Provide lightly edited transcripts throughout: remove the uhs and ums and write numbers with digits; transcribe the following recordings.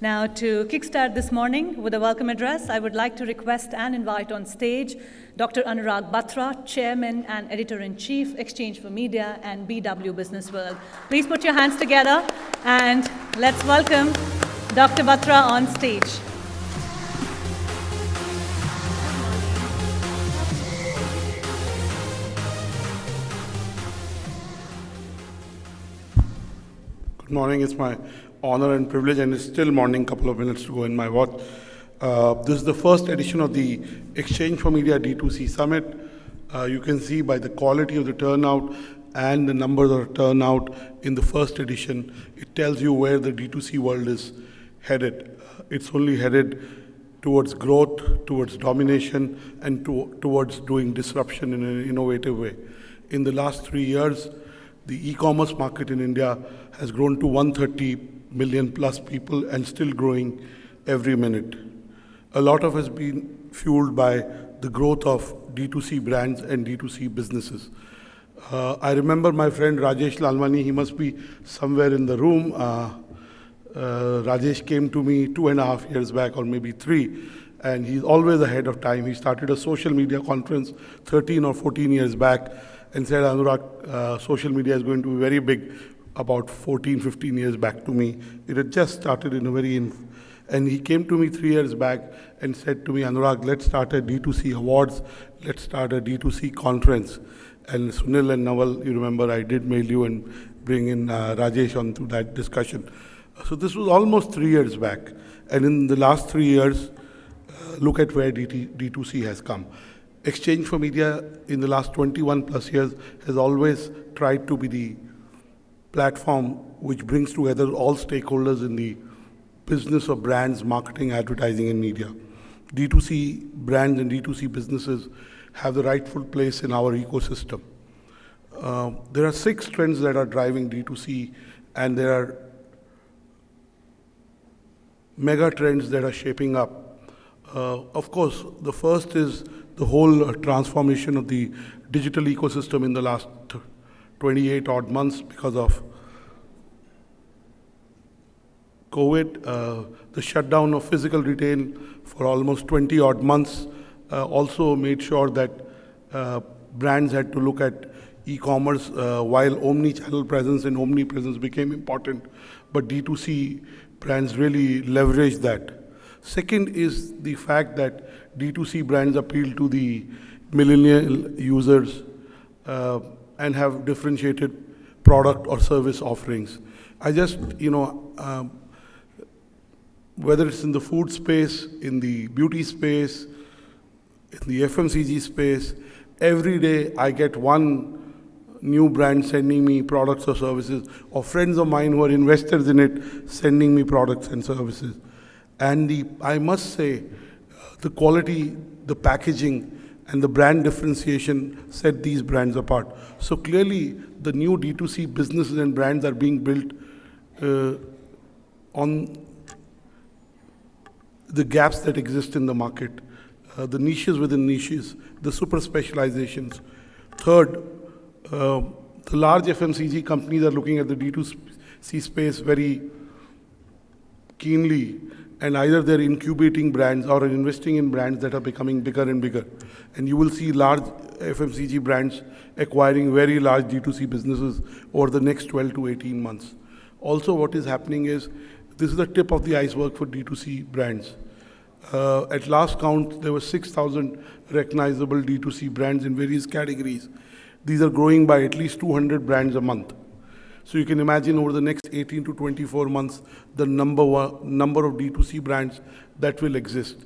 Now, to kickstart this morning with a welcome address, I would like to request and invite on stage Dr. Annurag Batra, Chairman and Editor-in-Chief, exchange4media and BW Businessworld. Please put your hands together and let's welcome Dr. Batra on stage. Good morning. It's my honor and privilege, and it's still morning, couple of minutes to go in my watch. This is the first edition of the exchange4media D2C Summit. You can see by the quality of the turnout and the numbers of turnout in the first edition, it tells you where the D2C world is headed. It's only headed towards growth, towards domination, and towards doing disruption in an innovative way. In the last 3 years, the e-commerce market in India has grown to 130 million plus people and still growing every minute. A lot of it has been fueled by the growth of D2C brands and D2C businesses. I remember my friend Rajesh Lalwani, he must be somewhere in the room. Rajesh came to me 2.5 years back, or maybe 3, and he's always ahead of time. He started a social media conference 13 or 14 years back and said, Annurag, social media is going to be very big, about 14, 15 years back to me. It had just started in a very, and he came to me 3 years back and said to me, Annurag, let's start a D2C awards, let's start a D2C conference. And Sunil and Naval, you remember, I did mail you and bring in Rajesh onto that discussion. So this was almost 3 years back. And in the last 3 years, look at where D2C has come. exchange4media in the last 21 plus years has always tried to be the platform which brings together all stakeholders in the business of brands, marketing, advertising, and media. D2C brands and D2C businesses have the rightful place in our ecosystem. There are 6 trends that are driving D2C, and there are mega trends that are shaping up. Of course, the first is the whole transformation of the digital ecosystem in the last 28 odd months because of COVID. The shutdown of physical retail for almost 20 odd months also made sure that brands had to look at e-commerce while omni-channel presence and omnipresence became important, but D2C brands really leveraged that. Second is the fact that D2C brands appeal to the millennial users and have differentiated product or service offerings. I just, whether it's in the food space, in the beauty space, in the FMCG space, every day I get one new brand sending me products or services, or friends of mine who are investors in it sending me products and services. And I must say, the quality, the packaging, and the brand differentiation set these brands apart. So clearly, the new D2C businesses and brands are being built on the gaps that exist in the market, the niches within niches, the super specializations. Third, the large FMCG companies are looking at the D2C space very keenly, and either they're incubating brands or investing in brands that are becoming bigger and bigger. And you will see large FMCG brands acquiring very large D2C businesses over the next 12 to 18 months. Also, what is happening is, this is the tip of the iceberg for D2C brands. At last count, there were 6,000 recognizable D2C brands in various categories. These are growing by at least 200 brands a month. So you can imagine over the next 18 to 24 months, the number of D2C brands that will exist.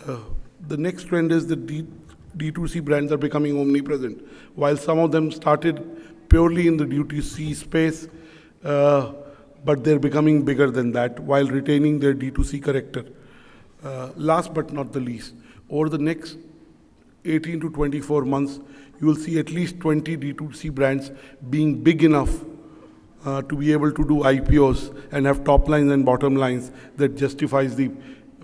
The next trend is that D2C brands are becoming omnipresent. While some of them started purely in the D2C space, but they're becoming bigger than that while retaining their D2C character. Last but not the least, over the next 18 to 24 months, you will see at least 20 D2C brands being big enough to be able to do IPOs and have top lines and bottom lines that justifies the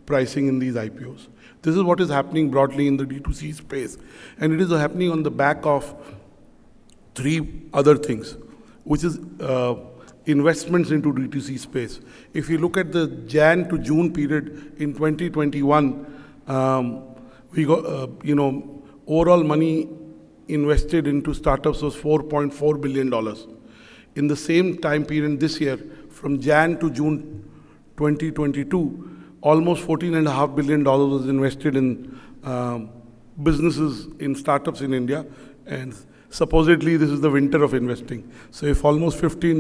pricing in these IPOs. This is what is happening broadly in the D2C space. And it is happening on the back of 3 other things, which is investments into D2C space. If you look at the Jan to June period in 2021, we got, overall money invested into startups was $4.4 billion. In the same time period this year, from Jan to June 2022, almost $14.5 billion was invested in businesses, in startups in India, and supposedly this is the winter of investing. So if almost $15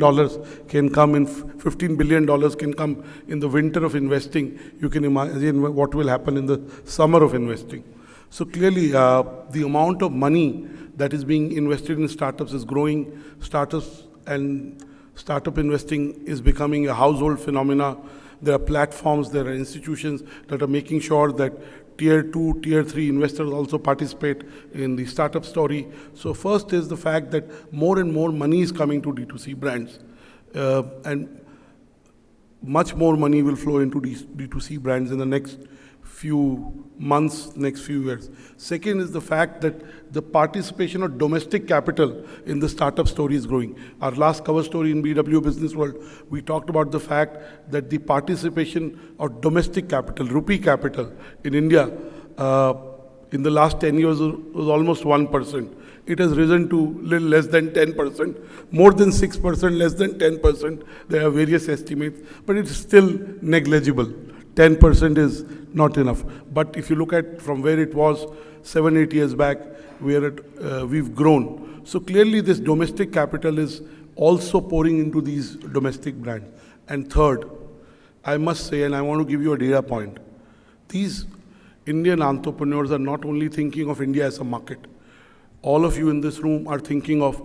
billion can come in the winter of investing, you can imagine what will happen in the summer of investing. So clearly, the amount of money that is being invested in startups is growing. Startups and startup investing is becoming a household phenomena. There are platforms, there are institutions that are making sure that Tier 2, Tier 3 investors also participate in the startup story. So first is the fact that more and more money is coming to D2C brands. And much more money will flow into these D2C brands in the next few months, next few years. Second is the fact that the participation of domestic capital in the startup story is growing. Our last cover story in BW Businessworld, we talked about the fact that the participation of domestic capital, rupee capital in India in the last 10 years was almost 1%. It has risen to little less than 10%, more than 6%, less than 10%. There are various estimates, but it's still negligible. 10% is not enough. But if you look at from where it was 7-8 years back, we've grown. So clearly this domestic capital is also pouring into these domestic brands. And third, I must say, and I want to give you a data point, these Indian entrepreneurs are not only thinking of India as a market. All of you in this room are thinking of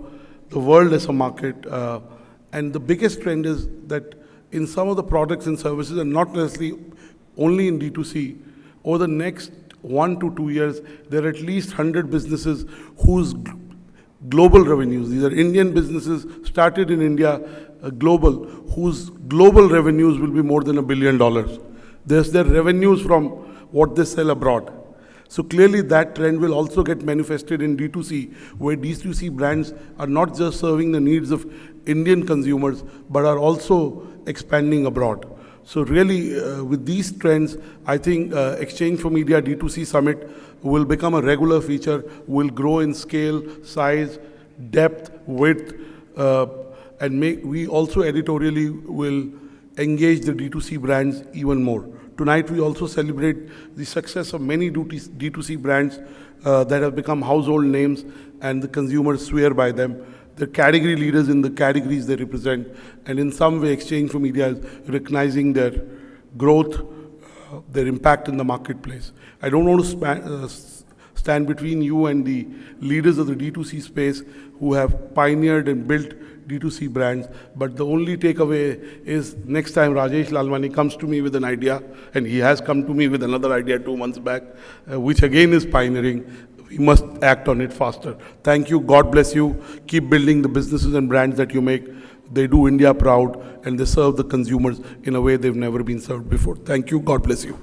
the world as a market. And the biggest trend is that in some of the products and services, and not necessarily only in D2C, over the next 1 to 2 years, there are at least 100 businesses whose global revenues, these are Indian businesses started in India, global, whose global revenues will be more than $1 billion. There's their revenues from what they sell abroad. So clearly that trend will also get manifested in D2C, where D2C brands are not just serving the needs of Indian consumers, but are also expanding abroad. So really, with these trends, I think exchange4media D2C Summit will become a regular feature, will grow in scale, size, depth, width, and we also editorially will engage the D2C brands even more. Tonight, we also celebrate the success of many D2C brands that have become household names, and the consumers swear by them. They're category leaders in the categories they represent, and in some way, exchange4media is recognizing their growth, their impact in the marketplace. I don't want to stand between you and the leaders of the D2C space who have pioneered and built D2C brands, but the only takeaway is next time Rajesh Lalwani comes to me with an idea, and he has come to me with another idea 2 months back, which again is pioneering, we must act on it faster. Thank you. God bless you. Keep building the businesses and brands that you make. They do India proud, and they serve the consumers in a way they've never been served before. Thank you. God bless you.